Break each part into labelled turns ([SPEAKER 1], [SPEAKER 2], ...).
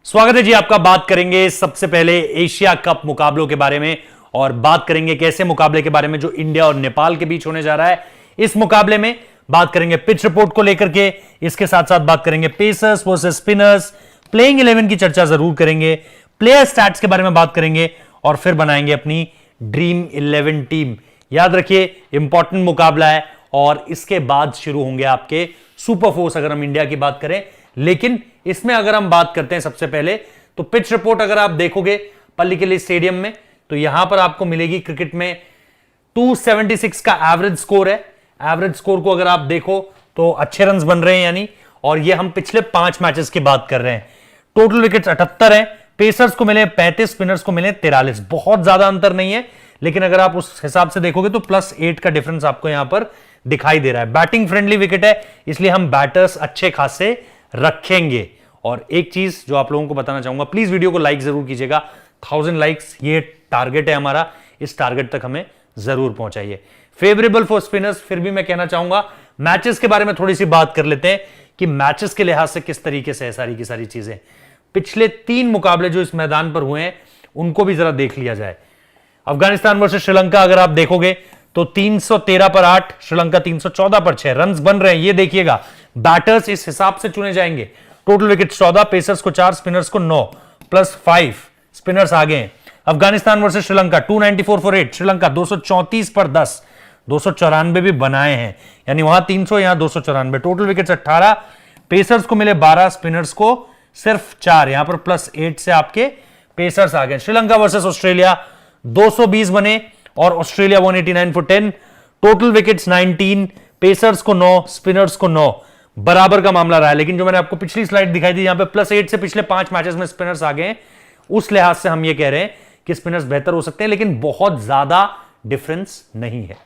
[SPEAKER 1] स्वागत है जी आपका। बात करेंगे सबसे पहले एशिया कप मुकाबलों के बारे में और बात करेंगे कैसे मुकाबले के बारे में जो इंडिया और नेपाल के बीच होने जा रहा है। इस मुकाबले में बात करेंगे पिच रिपोर्ट को लेकर के, इसके साथ साथ बात करेंगे पेसर्स वर्सेस स्पिनर्स, प्लेइंग 11 की चर्चा जरूर करेंगे, प्लेयर स्टैट्स के बारे में बात करेंगे और फिर बनाएंगे अपनी ड्रीम 11 टीम। याद रखिए इंपॉर्टेंट मुकाबला है और इसके बाद शुरू होंगे आपके सुपर फोर्स अगर हम इंडिया की बात करें। लेकिन इसमें अगर हम बात करते हैं सबसे पहले तो पिच रिपोर्ट अगर आप देखोगे पल्लिकली स्टेडियम में तो यहां पर आपको मिलेगी क्रिकेट में 276 का एवरेज स्कोर है। एवरेज स्कोर को अगर आप देखो तो अच्छे रन्स बन रहे हैं यानी, और ये हम पिछले 5 मैचेस की बात कर रहे हैं। टोटल विकेट्स 78 हैं, पेसर्स को मिले 35, स्पिनर्स को मिले 43। बहुत ज्यादा अंतर नहीं है, लेकिन अगर आप उस हिसाब से देखोगे तो +8 का डिफरेंस आपको यहां पर दिखाई दे रहा है। बैटिंग फ्रेंडली विकेट है, इसलिए हम बैटर्स अच्छे खासे रखेंगे। और एक चीज जो आप लोगों को बताना चाहूंगा, प्लीज वीडियो को लाइक जरूर कीजिएगा। 1000 लाइक्स ये टारगेट है हमारा, इस टारगेट तक हमें जरूर पहुंचाइए। फेवरेबल फॉर स्पिनर्स, फिर भी मैं कहना चाहूंगा मैचेस के बारे में थोड़ी सी बात कर लेते हैं कि मैचेस के लिहाज से किस तरीके से है सारी की सारी चीजें। पिछले 3 मुकाबले जो इस मैदान पर हुए हैं उनको भी जरा देख लिया जाए। अफगानिस्तान वर्सेस श्रीलंका अगर आप देखोगे तो 313 पर 8, श्रीलंका 314 पर 6 रन्स बन रहे हैं। ये देखिएगा बैटर्स इस हिसाब से चुने जाएंगे। टोटल विकेट 14, पेसर्स को 4, स्पिनर्स को 9 +5 स्पिनर्स आगे हैं। अफगानिस्तान वर्सेस श्रीलंका 294 फॉर 8, श्रीलंका 234 पर 10, 294 भी बनाए हैं, यानी वहां 300 यहां 294। टोटल विकेट्स 18, पेसर्स को मिले 12, स्पिनर्स को सिर्फ 4, यहां पर +8 से आपके पेसर्स आ गए। श्रीलंका वर्सेस ऑस्ट्रेलिया 220 बने और Australia 189 for 10। Total wickets 19, pacers को 9, स्पिनर्स को 9, बराबर का मामला रहा है। लेकिन जो मैंने आपको पिछली स्लाइड दिखाई थी यहां पे +8 से पिछले 5 मैचेस में स्पिनर्स आ गए, उस लिहाज से हम ये कह रहे हैं कि स्पिनर्स बेहतर हो सकते हैं, लेकिन बहुत ज्यादा डिफरेंस नहीं है।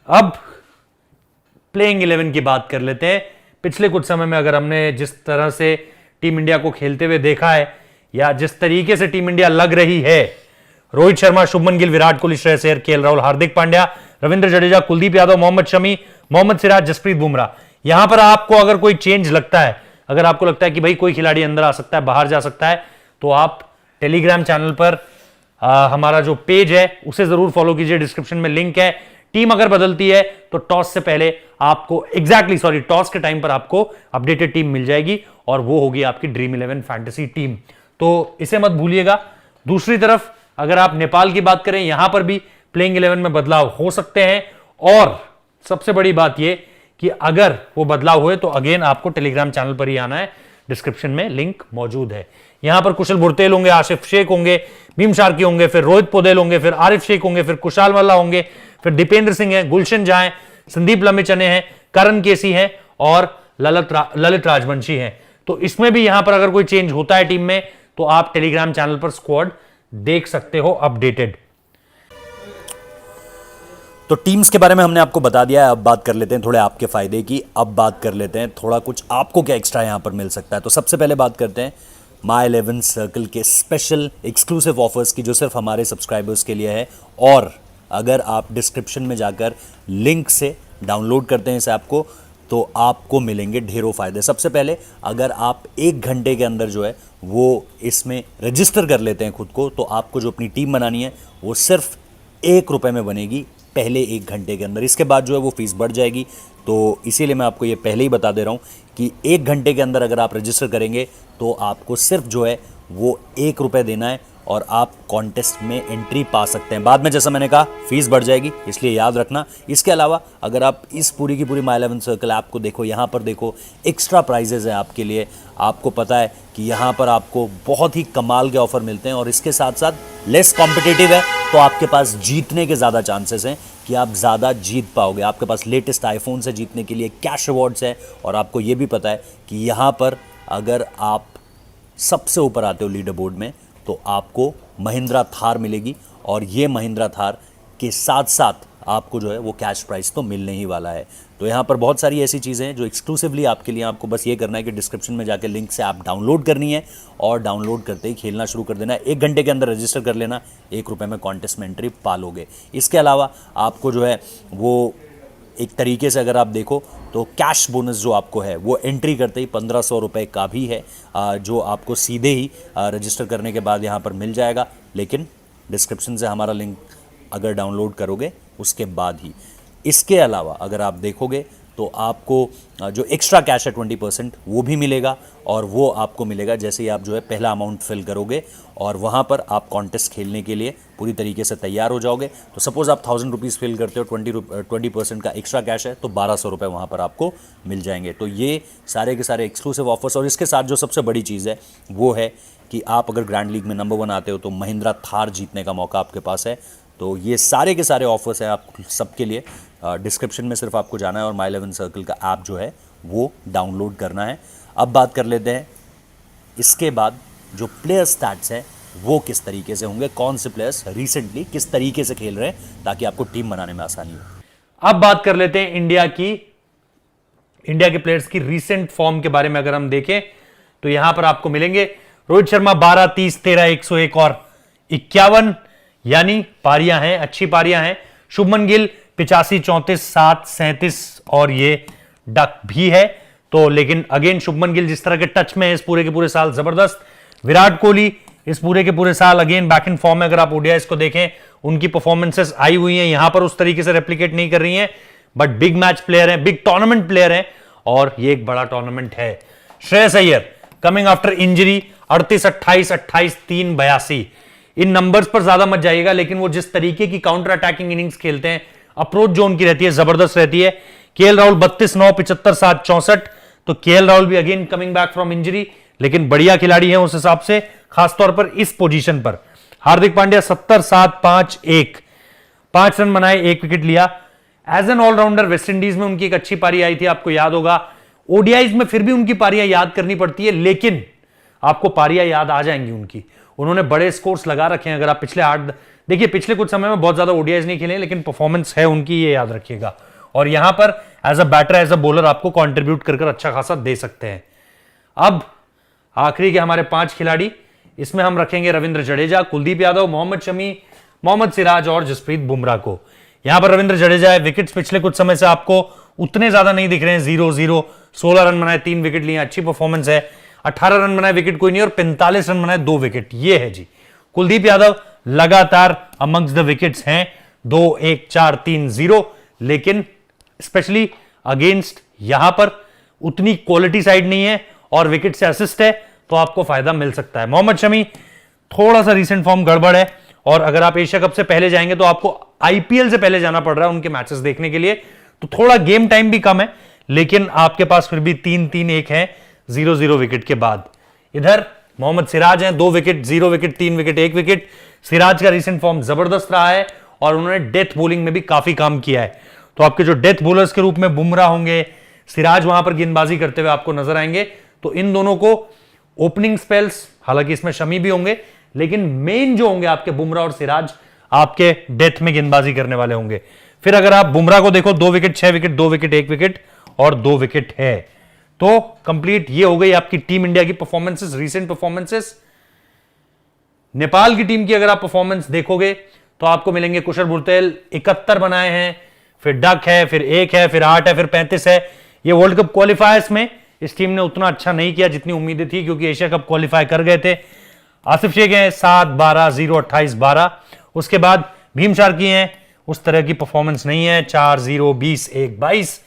[SPEAKER 1] अब प्लेइंग 11 की बात कर लेते हैं। पिछले कुछ समय में अगर हमने जिस तरह से टीम इंडिया को खेलते हुए देखा है या जिस तरीके से टीम इंडिया लग रही है, रोहित शर्मा, शुभमन गिल, विराट कोहली, श्रेयस अय्यर, केएल राहुल, हार्दिक पांड्या, रविंद्र जडेजा, कुलदीप यादव, मोहम्मद शमी, मोहम्मद सिराज, जसप्रीत बुमराह, यहां पर आपको अगर कोई चेंज लगता है, अगर आपको लगता है कि भाई कोई खिलाड़ी अंदर आ सकता है, बाहर जा सकता है, तो आप टेलीग्राम चैनल पर हमारा जो पेज है उसे जरूर फॉलो कीजिए, डिस्क्रिप्शन में लिंक है। टीम अगर बदलती है तो टॉस से पहले आपको टॉस के टाइम पर आपको अपडेटेड टीम मिल जाएगी और वो होगी आपकी ड्रीम 11 फैंटेसी टीम, तो इसे मत भूलिएगा। दूसरी तरफ अगर आप नेपाल की बात करें, यहां पर भी प्लेइंग 11 में बदलाव हो सकते हैं और सबसे बड़ी बात यह कि अगर वो बदलाव हुए तो अगेन आपको टेलीग्राम चैनल पर ही आना है, डिस्क्रिप्शन में लिंक मौजूद है। यहां पर कुशल भुरतेल होंगे, आसिफ शेख होंगे, भीम शार्की होंगे, फिर रोहित पोदेल होंगे, फिर आरिफ शेख होंगे, फिर कुशाल मल्ला होंगे, फिर दीपेंद्र सिंह है, गुलशन झा है, संदीप लम्बिचने हैं, करण केसी हैं और ललित राजवंशी हैं। तो इसमें भी यहां पर अगर कोई चेंज होता है टीम में तो आप टेलीग्राम चैनल पर स्क्वाड देख सकते हो अपडेटेड।
[SPEAKER 2] तो टीम्स के बारे में हमने आपको बता दिया है। अब बात कर लेते हैं थोड़े आपके फायदे की। अब बात कर लेते हैं थोड़ा कुछ आपको क्या एक्स्ट्रा यहां पर मिल सकता है। तो सबसे पहले बात करते हैं माई 11 सर्कल के स्पेशल एक्सक्लूसिव ऑफर्स की, जो सिर्फ हमारे सब्सक्राइबर्स के लिए है। और अगर आप डिस्क्रिप्शन में जाकर लिंक से डाउनलोड करते हैं इस ऐप को तो आपको मिलेंगे ढेरों फायदे। सबसे पहले अगर आप 1 घंटे के अंदर जो है वो इसमें रजिस्टर कर लेते हैं खुद को, तो आपको जो अपनी टीम बनानी है वो सिर्फ ₹1 में बनेगी पहले 1 घंटे के अंदर। इसके बाद जो है वो फीस बढ़ जाएगी, तो इसीलिए मैं आपको ये पहले ही बता दे रहा हूँ कि 1 घंटे के अंदर अगर आप रजिस्टर करेंगे तो आपको सिर्फ जो है वो ₹1 देना है और आप कॉन्टेस्ट में एंट्री पा सकते हैं। बाद में जैसा मैंने कहा फीस बढ़ जाएगी, इसलिए याद रखना। इसके अलावा अगर आप इस पूरी की पूरी माई 11 सर्कल ऐप को देखो, यहाँ पर देखो एक्स्ट्रा प्राइजेज हैं आपके लिए। आपको पता है कि यहाँ पर आपको बहुत ही कमाल के ऑफर मिलते हैं और इसके साथ साथ लेस कॉम्पिटिटिव है, तो आपके पास जीतने के ज़्यादा चांसेस हैं कि आप ज़्यादा जीत पाओगे। आपके पास लेटेस्ट आईफोन से जीतने के लिए कैश रिवॉर्ड्स हैं और आपको ये भी पता है कि यहाँ पर अगर आप सबसे ऊपर आते हो लीडर बोर्ड में तो आपको महिंद्रा थार मिलेगी और ये महिंद्रा थार के साथ साथ आपको जो है वो कैश प्राइस तो मिलने ही वाला है। तो यहाँ पर बहुत सारी ऐसी चीज़ें हैं जो एक्सक्लूसिवली आपके लिए, आपको बस ये करना है कि डिस्क्रिप्शन में जाकर लिंक से ऐप डाउनलोड करनी है और डाउनलोड करते ही खेलना शुरू कर देना है। 1 घंटे के अंदर रजिस्टर कर लेना, ₹1 में कॉन्टेस्ट में एंट्री पा लोगे। इसके अलावा आपको जो है वो एक तरीके से अगर आप देखो तो कैश बोनस जो आपको है वो एंट्री करते ही 1500 रुपये का भी है, जो आपको सीधे ही रजिस्टर करने के बाद यहाँ पर मिल जाएगा। लेकिन डिस्क्रिप्शन से हमारा लिंक अगर डाउनलोड करोगे उसके बाद ही। इसके अलावा अगर आप देखोगे तो आपको जो एक्स्ट्रा कैश है 20% वो भी मिलेगा, और वो आपको मिलेगा जैसे ही आप जो है पहला अमाउंट फिल करोगे और वहाँ पर आप कॉन्टेस्ट खेलने के लिए पूरी तरीके से तैयार हो जाओगे। तो सपोज़ आप 1000 रुपीज़ फिल करते हो, 20% का एक्स्ट्रा कैश है तो 1200 रुपये वहाँ पर आपको मिल जाएंगे। तो ये सारे के सारे एक्सक्लूसिव ऑफर्स, और इसके साथ जो सबसे बड़ी चीज़ है वो है कि आप अगर ग्रैंड लीग में नंबर 1 आते हो तो महिंद्रा थार जीतने का मौका आपके पास है। तो ये सारे के सारे ऑफर्स हैं आप सबके लिए। डिस्क्रिप्शन में सिर्फ आपको जाना है और माई 11 सर्कल का ऐप जो है वो डाउनलोड करना है। अब बात कर लेते हैं इसके बाद जो प्लेयर स्टैट्स हैं वो किस तरीके से होंगे, कौन से प्लेयर्स रिसेंटली किस तरीके से खेल रहे हैं, ताकि आपको टीम बनाने में आसानी हो।
[SPEAKER 1] अब बात कर लेते हैं इंडिया के प्लेयर्स की रीसेंट फॉर्म के बारे में। अगर हम देखें तो यहां पर आपको मिलेंगे रोहित शर्मा 12, 30, 13, 101 और 51, यानी पारियां हैं, अच्छी पारियां हैं। शुभमन गिल 85, 34, 7, 37 और ये डक भी है। तो लेकिन अगेन शुभमन गिल जिस तरह के टच में है इस पूरे के पूरे साल, जबरदस्त। विराट कोहली इस पूरे के पूरे साल अगेन बैक इन फॉर्म में। अगर आप ओडीआईस को देखें उनकी परफॉर्मेंसेस आई हुई हैं, यहां पर उस तरीके से रेप्लिकेट नहीं कर रही हैं, बट बिग मैच प्लेयर हैं, बिग टूर्नामेंट प्लेयर हैं, और ये एक बड़ा टूर्नामेंट है। Shreyas Iyer coming after injury 38, 28, 28, 3, 82। इन नंबर्स पर ज्यादा मत जाइएगा, लेकिन वो जिस तरीके की काउंटर अटैकिंग इनिंग्स खेलते हैं, अप्रोच जो उनकी रहती है जबरदस्त रहती है। केएल राहुल 32, 9, 75, 7, 64। तो केएल राहुल भी again coming back from injury, लेकिन बढ़िया खिलाड़ी है उस हिसाब से, खासतौर पर इस पोजीशन पर। हार्दिक पांड्या 70, 7, 5, 1, 5 रन बनाए, 1 विकेट लिया। एज एन ऑलराउंडर वेस्टइंडीज में उनकी एक अच्छी पारी आई थी, आपको याद होगा। ओडीआईज में फिर भी उनकी पारियां याद करनी पड़ती है, लेकिन आपको पारियां याद आ जाएंगी उनकी। उन्होंने बड़े स्कोर्स लगा रखे हैं। अगर आप देखिए पिछले कुछ समय में बहुत ज्यादा ओडीआईज नहीं खेले, लेकिन परफॉर्मेंस है उनकी, ये याद रखिएगा। और यहां पर as a batter, as a bowler आपको कंट्रीब्यूट कर अच्छा खासा दे सकते हैं। अब आखिरी के हमारे 5 खिलाड़ी, इसमें हम रखेंगे रविंद्र जडेजा, कुलदीप यादव, मोहम्मद शमी, मोहम्मद सिराज और जसप्रीत बुमराह को। यहां पर रविंद्र जडेजा है, विकेट्स पिछले कुछ समय से आपको उतने ज्यादा नहीं दिख रहे हैं, 0-0, 16 रन बनाए, 3 विकेट लिए, अच्छी परफॉर्मेंस है। 18 रन बनाए, विकेट कोई नहीं, और 45 रन बनाए, 2 विकेट, ये है जी। कुलदीप यादव लगातार अमंग्स द विकेट्स हैं, 2, 1, 4, 3, 0, लेकिन स्पेशली अगेंस्ट यहां पर उतनी क्वालिटी साइड नहीं है, और विकेट से असिस्ट है, तो आपको फायदा मिल सकता है। मोहम्मद शमी थोड़ा सा रीसेंट फॉर्म गड़बड़ है, और अगर आप एशिया कप से पहले जाएंगे तो आपको आईपीएल से पहले जाना पड़ रहा है उनके मैचेस देखने के लिए, तो थोड़ा गेम टाइम भी कम है, लेकिन आपके पास फिर भी 3-3-1 है 0-0 विकेट के बाद। इधर मोहम्मद सिराज हैं, 2 wicket, 0 wicket, 3 wicket, 1 wicket. Siraj का रीसेंट फॉर्म जबरदस्त रहा है, और उन्होंने डेथ बॉलिंग में भी काफी काम किया है। तो आपके जो डेथ बॉलर्स के रूप में बुमराह होंगे, सिराज वहां पर गेंदबाजी करते हुए आपको नजर आएंगे, तो इन दोनों को ओपनिंग स्पेल्स, हालांकि इसमें शमी भी होंगे, लेकिन मेन जो होंगे आपके बुमराह और सिराज आपके डेथ में गेंदबाजी करने वाले होंगे। फिर अगर आप बुमराह को देखो, 2 विकेट, 6 विकेट, 2 विकेट, 1 विकेट और 2 विकेट है। तो कंप्लीट ये हो गई आपकी टीम इंडिया की परफॉर्मेंसेस, रीसेंट परफॉर्मेंसेस। नेपाल की टीम की अगर आप परफॉर्मेंस देखोगे तो आपको मिलेंगे कुशल बुलतेल 71 बनाए हैं, फिर डक है, फिर 1 है, फिर 8 है, फिर 35 है। ये वर्ल्ड कप क्वालिफायर्स में इस टीम ने उतना अच्छा नहीं किया जितनी उम्मीदें थी, क्योंकि एशिया कप क्वालिफाई कर गए थे। आसिफ शेख हैं 7, 12, 0, 28, 12। उसके बाद भीम शार्की हैं, उस तरह की परफॉर्मेंस नहीं है, 4, 0, 20, 1, 22।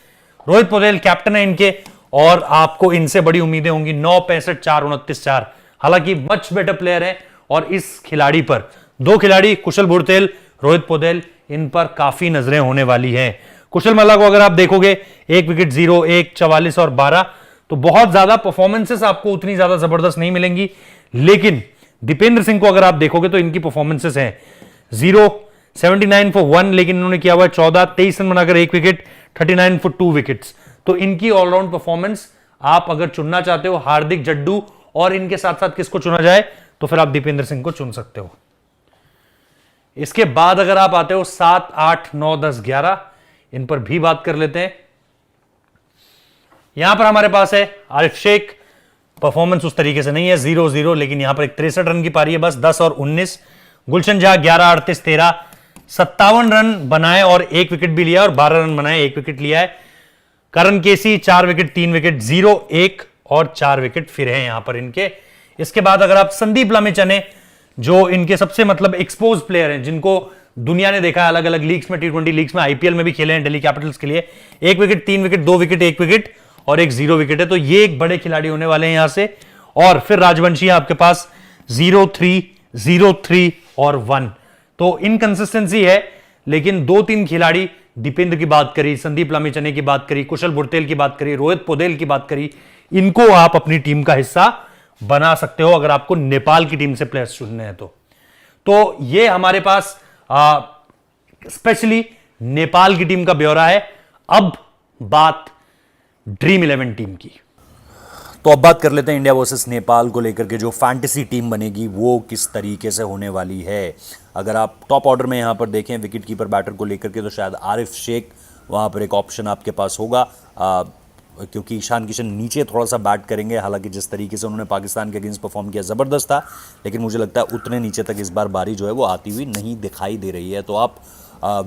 [SPEAKER 1] रोहित पटेल कैप्टन है इनके, और आपको इनसे बड़ी उम्मीदें होंगी, 9, 65, 4, 29, 4। हालांकि मच बेटर प्लेयर है, और इस खिलाड़ी पर 2 खिलाड़ी कुशल बुलतेल, रोहित पटेल, इन पर काफी नजरें होने वाली हैं। कुशल मल्ला को अगर आप देखोगे 1 विकेट, 0, 1, 44 और 12। तो बहुत ज्यादा परफॉर्मेंसेस आपको उतनी ज्यादा जबरदस्त नहीं मिलेंगी, लेकिन दीपेंद्र सिंह को अगर आप देखोगे तो इनकी परफॉर्मेंसेस हैं 0, 79 फॉर 1, लेकिन इन्होंने किया हुआ है 14, 23 रन बनाकर 1 विकेट, 39 फॉर 2 विकेट्स। तो इनकी ऑलराउंड परफॉर्मेंस, आप अगर चुनना चाहते हो हार्दिक, जड्डू और इनके साथ साथ किसको चुना जाए, तो फिर आप दीपेंद्र सिंह को चुन सकते हो। इसके बाद अगर आप आते हो 7, 8, 9, 10, 11, इन पर भी बात कर लेते हैं। यहां पर हमारे पास है आरिफ शेख, परफॉर्मेंस उस तरीके से नहीं है, 0-0, लेकिन यहां पर एक 63 रन की पारी है बस, 10 और 19। गुलशन झा 11, 38, 13, 57 रन बनाए और 1 विकेट भी लिया, और 12 रन बनाए 1 विकेट लिया है। करण केसी 4 विकेट 3 विकेट 0 1 और 4 विकेट फिर हैं यहां पर इनके। इसके बाद अगर आप संदीप लामिछाने, जो इनके सबसे मतलब एक्सपोज प्लेयर हैं, जिनको दुनिया ने देखा है अलग अलग लीग्स में, T20 लीग्स में, आईपीएल में भी खेले हैं दिल्ली कैपिटल्स के लिए, 1 विकेट 3 विकेट 2 विकेट 1 विकेट और एक 0 विकेट है, तो ये एक बड़े खिलाड़ी होने वाले हैं यहां से। और फिर राजवंशी है आपके पास 0-3 0-3 और 1, तो इनकंसिस्टेंसी है, लेकिन 2-3 खिलाड़ी, दीपेंद्र की बात करी, संदीप लामिछाने की बात करी, कुशल बुर्तेल की बात करी, रोहित पौडेल की बात करी, इनको आप अपनी टीम का हिस्सा बना सकते हो अगर आपको नेपाल की टीम से प्लेयर्स चुनने हैं तो ये हमारे पास स्पेशली नेपाल की टीम का ब्यौरा है। अब बात ड्रीम 11 टीम की।
[SPEAKER 2] तो अब बात कर लेते हैं इंडिया वर्सेस नेपाल को लेकर के जो फैंटेसी टीम बनेगी वो किस तरीके से होने वाली है। अगर आप टॉप ऑर्डर में यहाँ पर देखें विकेट कीपर बैटर को लेकर के, तो शायद आरिफ शेख वहाँ पर एक ऑप्शन आपके पास होगा, क्योंकि ईशान किशन नीचे थोड़ा सा बैट करेंगे। हालांकि जिस तरीके से उन्होंने पाकिस्तान के अगेंस्ट परफॉर्म किया ज़बरदस्त था, लेकिन मुझे लगता है उतने नीचे तक इस बार बारी जो है वो आती हुई नहीं दिखाई दे रही है। तो आप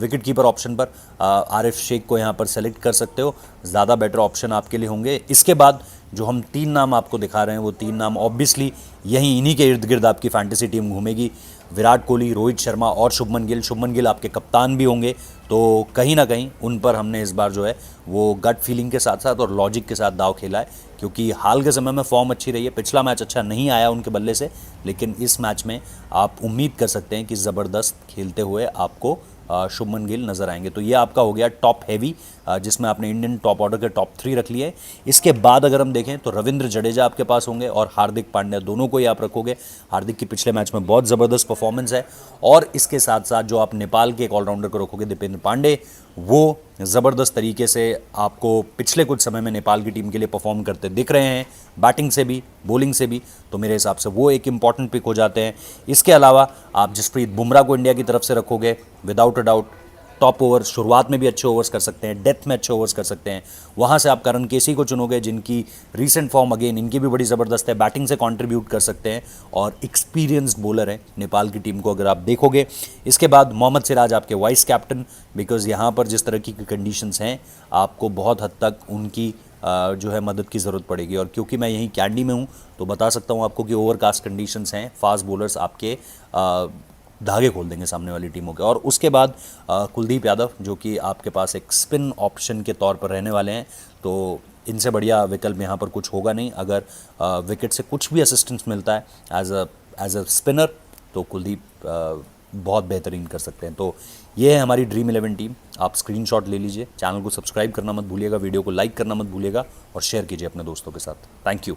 [SPEAKER 2] विकेट कीपर ऑप्शन पर आरिफ शेख को यहाँ पर सेलेक्ट कर सकते हो, ज़्यादा बेटर ऑप्शन आपके लिए होंगे। इसके बाद जो हम 3 नाम आपको दिखा रहे हैं वो 3 नाम ऑब्वियसली यहीं इन्हीं के इर्द गिर्द आपकी फैंटेसी टीम घूमेगी। विराट कोहली, रोहित शर्मा और शुभमन गिल। शुभमन गिल आपके कप्तान भी होंगे, तो कहीं ना कहीं उन पर हमने इस बार जो है वो गट फीलिंग के साथ साथ और लॉजिक के साथ दाव खेला है, क्योंकि हाल के समय में फॉर्म अच्छी रही है। पिछला मैच अच्छा नहीं आया उनके बल्ले से, लेकिन इस मैच में आप उम्मीद कर सकते हैं कि ज़बरदस्त खेलते हुए आपको शुभमन गिल नजर आएंगे। तो ये आपका हो गया टॉप हैवी, जिसमें आपने इंडियन टॉप ऑर्डर के टॉप 3 रख लिए। इसके बाद अगर हम देखें तो रविंद्र जडेजा आपके पास होंगे और हार्दिक पांड्या, दोनों को ही आप रखोगे। हार्दिक की पिछले मैच में बहुत ज़बरदस्त परफॉर्मेंस है, और इसके साथ साथ जो आप नेपाल के एक ऑलराउंडर को रखोगे दीपेंद्र पांडे, वो ज़बरदस्त तरीके से आपको पिछले कुछ समय में नेपाल की टीम के लिए परफॉर्म करते दिख रहे हैं, बैटिंग से भी बॉलिंग से भी, तो मेरे हिसाब से वो एक इंपॉर्टेंट पिक हो जाते हैं। इसके अलावा आप जसप्रीत बुमराह को इंडिया की तरफ से रखोगे, without a doubt top over, शुरुआत में भी अच्छे ओवर्स कर सकते हैं, डेथ में अच्छे ओवर्स कर सकते हैं। वहाँ से आप करण केसी को चुनोगे, जिनकी रीसेंट फॉर्म अगेन इनकी भी बड़ी ज़बरदस्त है, बैटिंग से कंट्रीब्यूट कर सकते हैं और एक्सपीरियंस्ड बॉलर है नेपाल की टीम को अगर आप देखोगे। इसके बाद मोहम्मद सिराज आपके वाइस कैप्टन, बिकॉज यहाँ पर जिस तरह की कंडीशंस हैं आपको बहुत हद तक उनकी जो है मदद की ज़रूरत पड़ेगी। और क्योंकि मैं यहीं कैंडी में हूँ तो बता सकता हूँ आपको कि ओवरकास्ट कंडीशंस हैं, फास्ट बॉलर्स आपके धागे खोल देंगे सामने वाली टीमों के। और उसके बाद कुलदीप यादव, जो कि आपके पास एक स्पिन ऑप्शन के तौर पर रहने वाले हैं, तो इनसे बढ़िया विकल्प यहाँ पर कुछ होगा नहीं। अगर विकेट से कुछ भी असिस्टेंस मिलता है एज अ स्पिनर, तो कुलदीप बहुत बेहतरीन कर सकते हैं। तो ये है हमारी ड्रीम 11 टीम। आप स्क्रीनशॉट ले लीजिए, चैनल को सब्सक्राइब करना मत भूलिएगा, वीडियो को लाइक करना मत भूलिएगा और शेयर कीजिए अपने दोस्तों के साथ। Thank you.